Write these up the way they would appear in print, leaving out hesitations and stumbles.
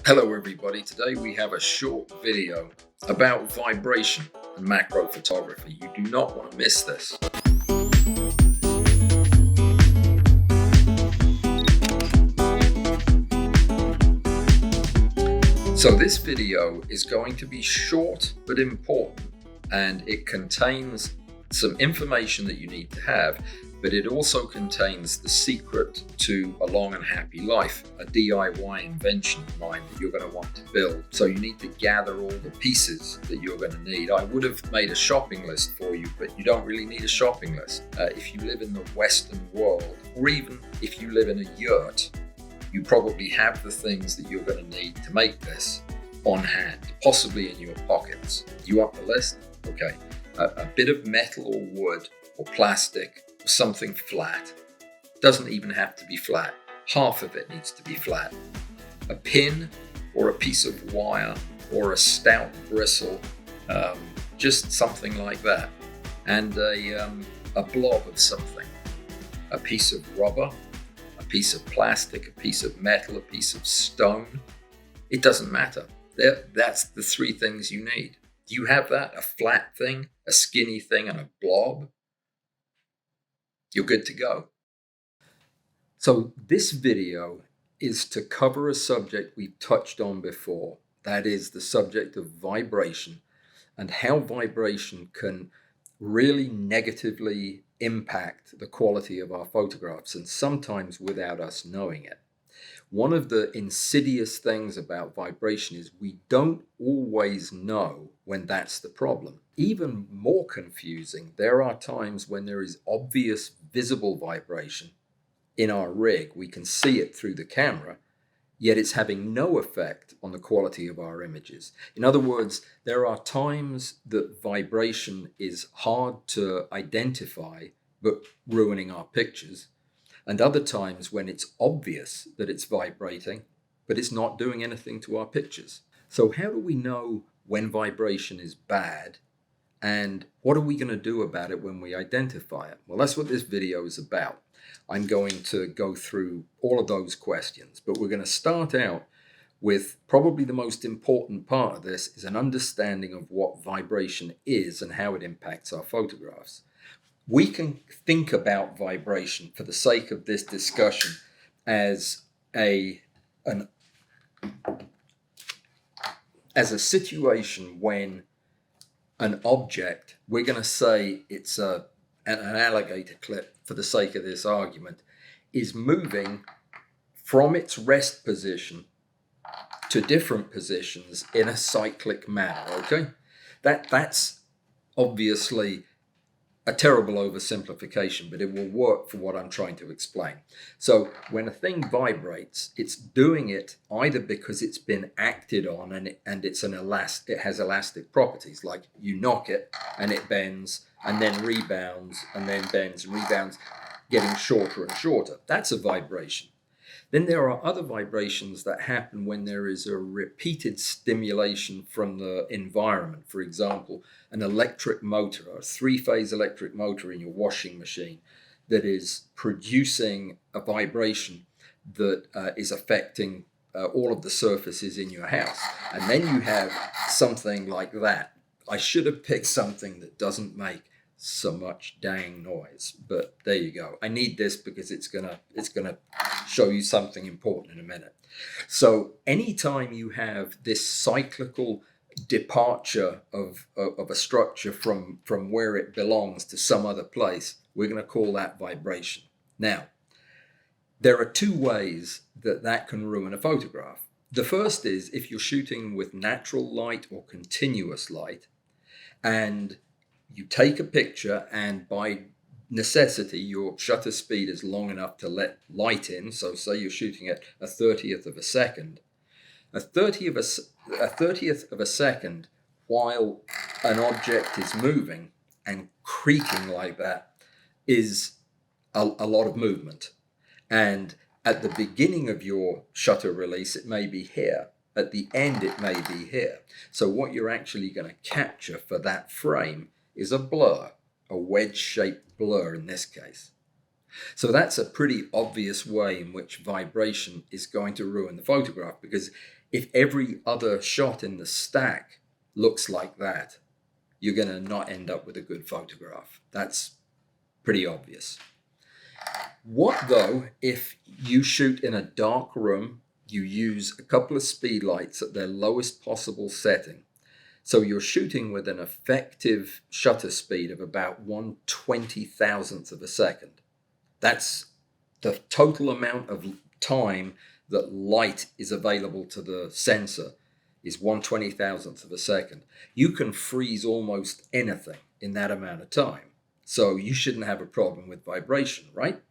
Hello everybody, today we have a short video about vibration and macro photography. You do not want to miss this. So this video is going to be short but important, and it contains some information that you need to have, but it also contains the secret to a long and happy life, a DIY invention of mine that you're going to want to build. So you need to gather all the pieces that you're going to need. I would have made a shopping list for you, but you don't really need a shopping list. If you live in the Western world, or even if you live in a yurt, you probably have the things that you're going to need to make this on hand, possibly in your pockets. You want the list? Okay. A bit of metal or wood or plastic or something flat. Doesn't even have to be flat. Half of it needs to be flat. A pin or a piece of wire or a stout bristle, just something like that. And a blob of something. A piece of rubber, a piece of plastic, a piece of metal, a piece of stone. It doesn't matter. That's the three things you need. Do you have that? A flat thing, a skinny thing, and a blob? You're good to go. So this video is to cover a subject we've touched on before. That is the subject of vibration and how vibration can really negatively impact the quality of our photographs, and sometimes without us knowing it. One of the insidious things about vibration is we don't always know when that's the problem. Even more confusing, there are times when there is obvious visible vibration in our rig. We can see it through the camera, yet it's having no effect on the quality of our images. In other words, there are times that vibration is hard to identify but ruining our pictures, and other times when it's obvious that it's vibrating, but it's not doing anything to our pictures. So how do we know when vibration is bad, and what are we going to do about it when we identify it? Well, that's what this video is about. I'm going to go through all of those questions, but we're going to start out with probably the most important part of this is an understanding of what vibration is and how it impacts our photographs. We can think about vibration for the sake of this discussion as a situation when an object, we're going to say it's an alligator clip for the sake of this argument, is moving from its rest position to different positions in a cyclic manner, okay? That's obviously a terrible oversimplification, but it will work for what I'm trying to explain. So when a thing vibrates, it's doing it either because it's been acted on and it's it has elastic properties, like you knock it and it bends and then rebounds and then bends and rebounds, getting shorter and shorter. That's a vibration. Then there are other vibrations that happen when there is a repeated stimulation from the environment. For example, an electric motor, a three-phase electric motor in your washing machine that is producing a vibration that is affecting all of the surfaces in your house. And then you have something like that. I should have picked something that doesn't make so much dang noise, but there you go. I need this because it's gonna show you something important in a minute. So anytime you have this cyclical departure of a structure from where it belongs to some other place, we're going to call that vibration. Now, there are two ways that can ruin a photograph. The first is if you're shooting with natural light or continuous light, and you take a picture and by necessity your shutter speed is long enough to let light in. So say you're shooting at a 30th of a second. A 30th of a second while an object is moving and creaking like that is a lot of movement. And at the beginning of your shutter release, it may be here. At the end, it may be here. So what you're actually going to capture for that frame is a blur, a wedge-shaped blur in this case. So that's a pretty obvious way in which vibration is going to ruin the photograph, because If every other shot in the stack looks like that, you're going to not end up with a good photograph. That's pretty obvious. What though if you shoot in a dark room, you use a couple of speed lights at their lowest possible setting? So you're shooting with an effective shutter speed of about 1/20,000th of a second. That's the total amount of time that light is available to the sensor, is 1/20,000th of a second. You can freeze almost anything in that amount of time. So you shouldn't have a problem with vibration, right?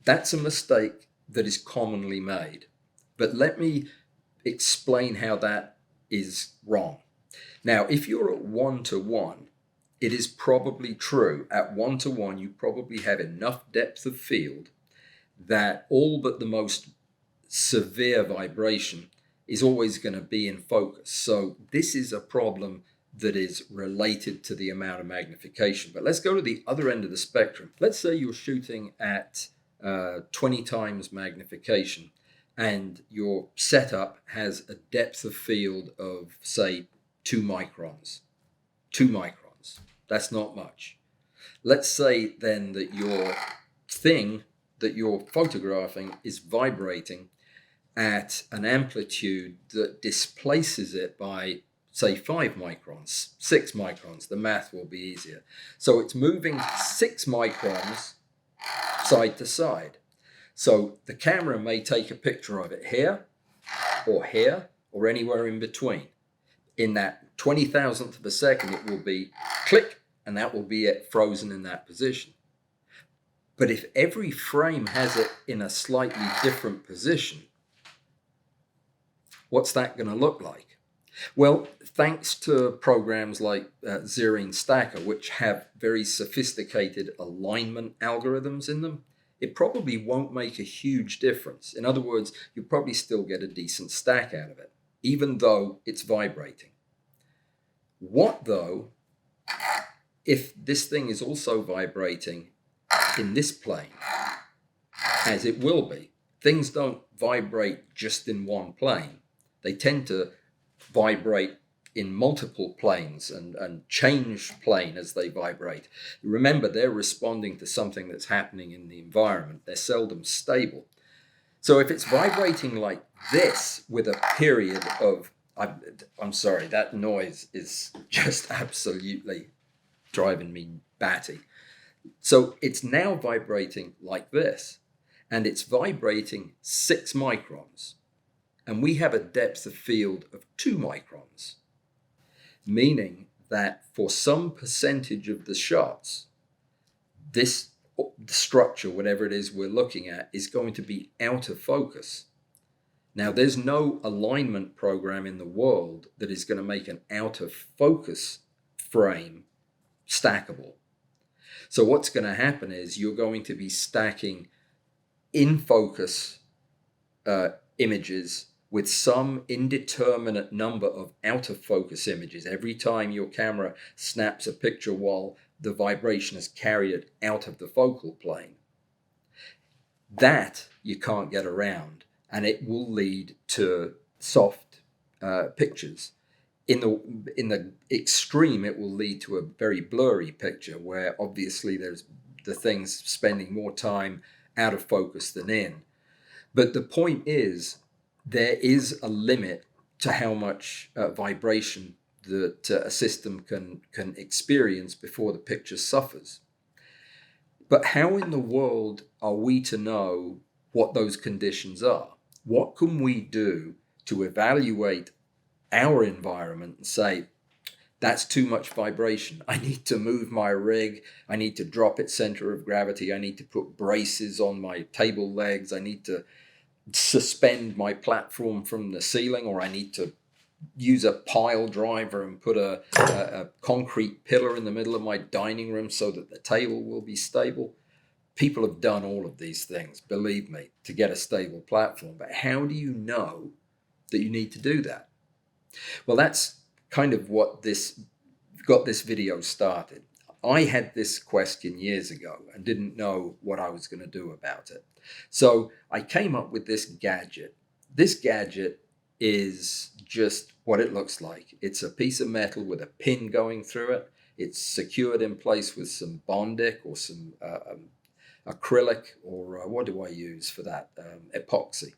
That's a mistake that is commonly made. But let me explain how that is wrong. Now, if you're at 1:1, it is probably true. At 1:1, you probably have enough depth of field that all but the most severe vibration is always going to be in focus. So this is a problem that is related to the amount of magnification. But let's go to the other end of the spectrum. Let's say you're shooting at 20 times magnification and your setup has a depth of field of, say, 2 microns. 2 microns. That's not much. Let's say then that your thing that you're photographing is vibrating at an amplitude that displaces it by, say, 5 microns, 6 microns. The math will be easier. So it's moving 6 microns side to side. So the camera may take a picture of it here or anywhere in between. In that 20,000th of a second, it will be click, and that will be it frozen in that position. But if every frame has it in a slightly different position, what's that going to look like? Well, thanks to programs like Xerox Stacker, which have very sophisticated alignment algorithms in them, it probably won't make a huge difference. In other words, you'll probably still get a decent stack out of it, even though it's vibrating. What though if this thing is also vibrating in this plane, as it will be? Things don't vibrate just in one plane. They tend to vibrate in multiple planes and change plane as they vibrate. Remember, they're responding to something that's happening in the environment. They're seldom stable. So if it's vibrating like this with a period of, I'm sorry, that noise is just absolutely driving me batty. So it's now vibrating like this, and it's vibrating 6 microns. And we have a depth of field of 2 microns, meaning that for some percentage of the shots, this structure, whatever it is we're looking at, is going to be out of focus. Now, there's no alignment program in the world that is going to make an out of focus frame stackable. So what's going to happen is you're going to be stacking in focus images with some indeterminate number of out of focus images every time your camera snaps a picture while the vibration has carried it out of the focal plane. That you can't get around, and it will lead to soft pictures. In the extreme, it will lead to a very blurry picture where obviously there's the thing's spending more time out of focus than in. But the point is, there is a limit to how much vibration that a system can experience before the picture suffers. But how in the world are we to know what those conditions are? What can we do to evaluate our environment and say, that's too much vibration. I need to move my rig. I need to drop its center of gravity. I need to put braces on my table legs. I need to suspend my platform from the ceiling, or I need to use a pile driver and put a concrete pillar in the middle of my dining room so that the table will be stable. People have done all of these things, believe me, to get a stable platform. But how do you know that you need to do that? Well, that's kind of what got this video started. I had this question years ago and didn't know what I was going to do about it. So I came up with this gadget. This gadget is just what it looks like. It's a piece of metal with a pin going through it. It's secured in place with some Bondic or some acrylic, or what do I use for that? Epoxy.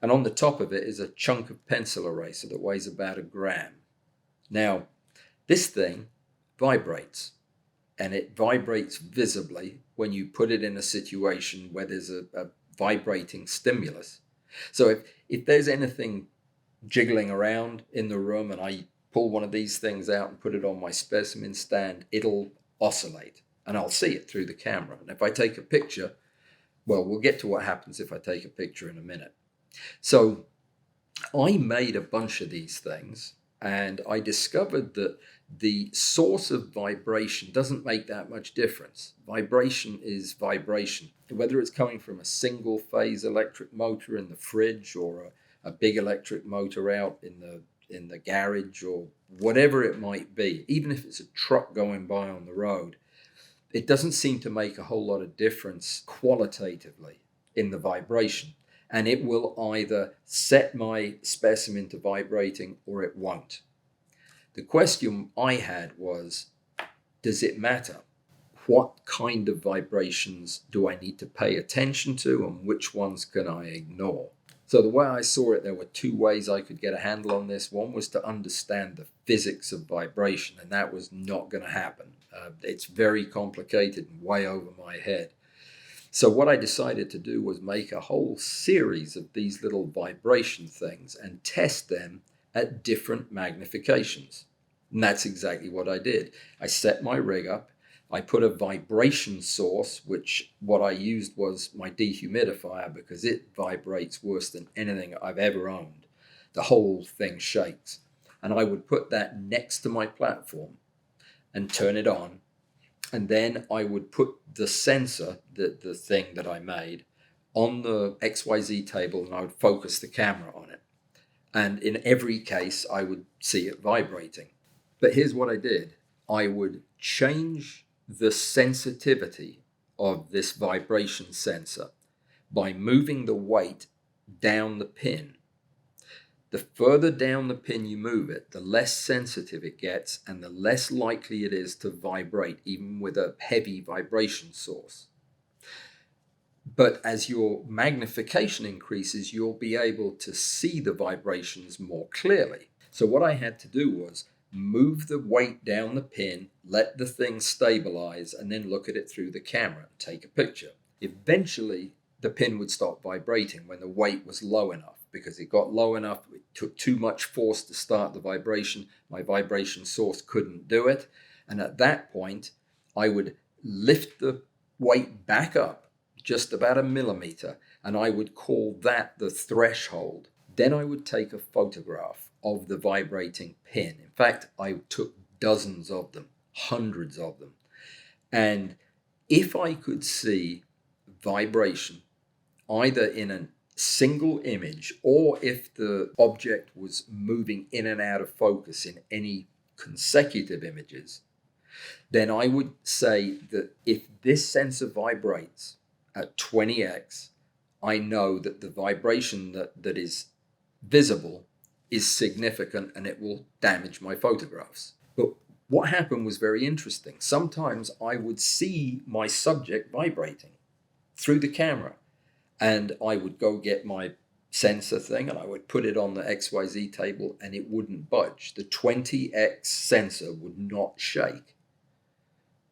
And on the top of it is a chunk of pencil eraser that weighs about 1 gram. Now, this thing vibrates, and it vibrates visibly when you put it in a situation where there's a vibrating stimulus. So if there's anything jiggling around in the room and I pull one of these things out and put it on my specimen stand, it'll oscillate, and I'll see it through the camera. And if I take a picture, well, we'll get to what happens if I take a picture in a minute. So I made a bunch of these things, and I discovered that the source of vibration doesn't make that much difference. Vibration is vibration, whether it's coming from a single phase electric motor in the fridge or a big electric motor out in the garage or whatever it might be. Even if it's a truck going by on the road, it doesn't seem to make a whole lot of difference qualitatively in the vibration. And it will either set my specimen to vibrating or it won't. The question I had was, does it matter? What kind of vibrations do I need to pay attention to, and which ones can I ignore? So the way I saw it, there were 2 ways I could get a handle on this. One was to understand the physics of vibration, and that was not going to happen. It's very complicated and way over my head. So what I decided to do was make a whole series of these little vibration things and test them at different magnifications. And that's exactly what I did. I set my rig up. I put a vibration source, which what I used was my dehumidifier, because it vibrates worse than anything I've ever owned. The whole thing shakes. And I would put that next to my platform and turn it on. And then I would put the sensor, the thing that I made, on the XYZ table, and I would focus the camera on it. And in every case, I would see it vibrating. But here's what I did. I would change the sensitivity of this vibration sensor by moving the weight down the pin. The further down the pin you move it, the less sensitive it gets and the less likely it is to vibrate, even with a heavy vibration source. But as your magnification increases, you'll be able to see the vibrations more clearly. So what I had to do was move the weight down the pin, let the thing stabilize, and then look at it through the camera and take a picture. Eventually, the pin would stop vibrating when the weight was low enough, because it got low enough, it took too much force to start the vibration. My vibration source couldn't do it. And at that point, I would lift the weight back up just about 1 millimeter, and I would call that the threshold. Then I would take a photograph of the vibrating pin. In fact, I took dozens of them, hundreds of them. And if I could see vibration either in a single image, or if the object was moving in and out of focus in any consecutive images, then I would say that if this sensor vibrates at 20x, I know that the vibration that is visible is significant and it will damage my photographs. But what happened was very interesting. Sometimes I would see my subject vibrating through the camera, and I would go get my sensor thing and I would put it on the XYZ table and it wouldn't budge. The 20x sensor would not shake.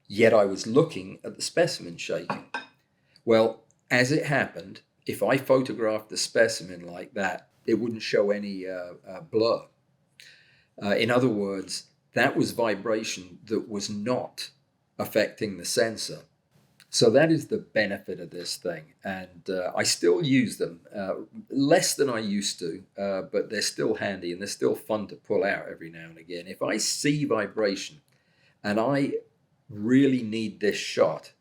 Yet I was looking at the specimen shaking. Well, as it happened, if I photographed the specimen like that, it wouldn't show any blur. In other words, that was vibration that was not affecting the sensor. So that is the benefit of this thing. And I still use them, less than I used to, but they're still handy and they're still fun to pull out every now and again. If I see vibration and I really need this shot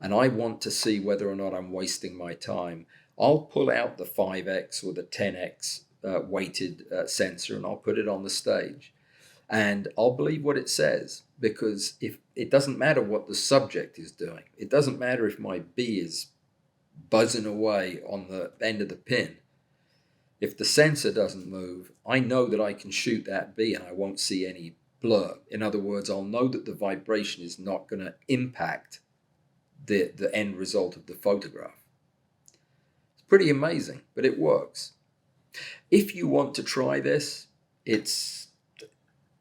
and I want to see whether or not I'm wasting my time, I'll pull out the 5x or the 10x weighted sensor and I'll put it on the stage. And I'll believe what it says, because if it doesn't matter what the subject is doing, it doesn't matter if my bee is buzzing away on the end of the pin. If the sensor doesn't move, I know that I can shoot that bee and I won't see any blur. In other words, I'll know that the vibration is not going to impact the end result of the photograph. It's pretty amazing, but it works. If you want to try this,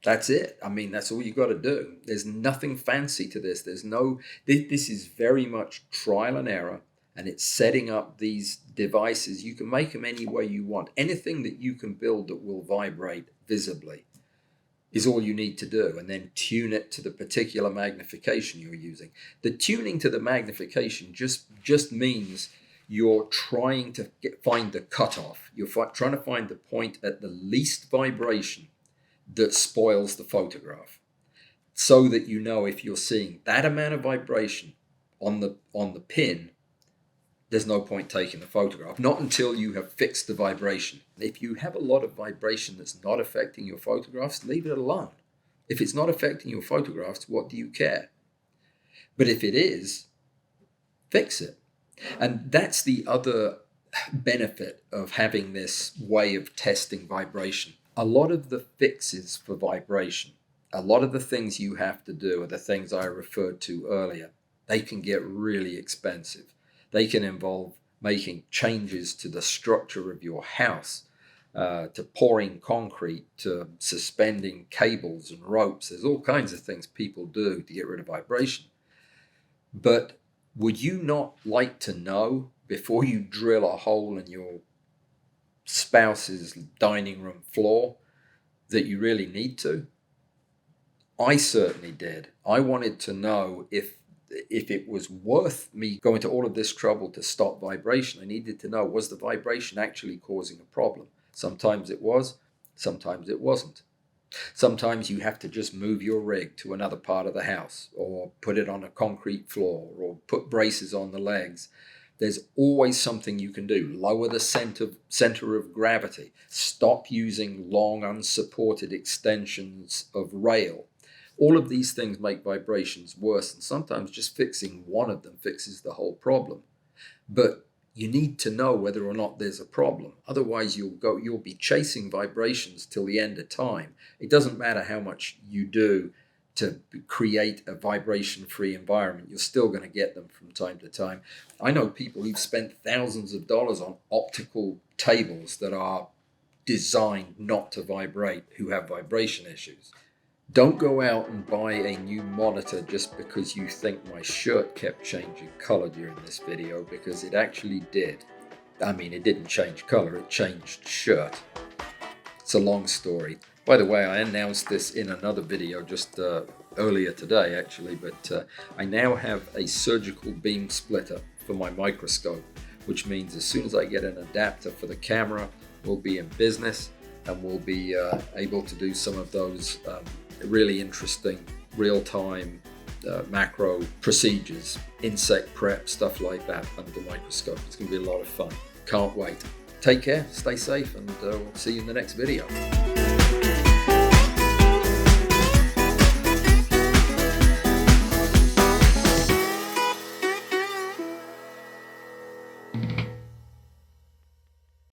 that's it. I mean, that's all you got to do. There's nothing fancy to this. This is very much trial and error, and it's setting up these devices. You can make them any way you want. Anything that you can build that will vibrate visibly is all you need to do, and then tune it to the particular magnification you're using. The tuning to the magnification just means you're trying to find the cutoff. You're trying to find the point at the least vibration that spoils the photograph, so that you know if you're seeing that amount of vibration on the pin, there's no point taking the photograph. Not until you have fixed the vibration. If you have a lot of vibration that's not affecting your photographs, leave it alone. If it's not affecting your photographs, what do you care? But if it is, fix it. And that's the other benefit of having this way of testing vibration. A lot of the fixes for vibration, a lot of the things you have to do are the things I referred to earlier. They can get really expensive. They can involve making changes to the structure of your house, to pouring concrete, to suspending cables and ropes. There's all kinds of things people do to get rid of vibration. But would you not like to know, before you drill a hole in your spouse's dining room floor, that you really need to? I certainly did. I wanted to know if it was worth me going to all of this trouble to stop vibration. I needed to know, was the vibration actually causing a problem? Sometimes it was, sometimes it wasn't. Sometimes you have to just move your rig to another part of the house, or put it on a concrete floor, or put braces on the legs. There's always something you can do. Lower the center of gravity. Stop using long unsupported extensions of rail. All of these things make vibrations worse, and sometimes just fixing one of them fixes the whole problem. But you need to know whether or not there's a problem. Otherwise, you'll be chasing vibrations till the end of time. It doesn't matter how much you do to create a vibration-free environment. You're still going to get them from time to time. I know people who've spent thousands of dollars on optical tables that are designed not to vibrate, who have vibration issues. Don't go out and buy a new monitor just because you think my shirt kept changing color during this video, because it actually did. I mean, it didn't change color, it changed shirt. It's a long story. By the way, I announced this in another video just earlier today, actually, but I now have a surgical beam splitter for my microscope, which means as soon as I get an adapter for the camera, we'll be in business, and we'll be able to do some of those really interesting real-time macro procedures, insect prep, stuff like that under the microscope. It's going to be a lot of fun. Can't wait. Take care, stay safe, and we'll see you in the next video.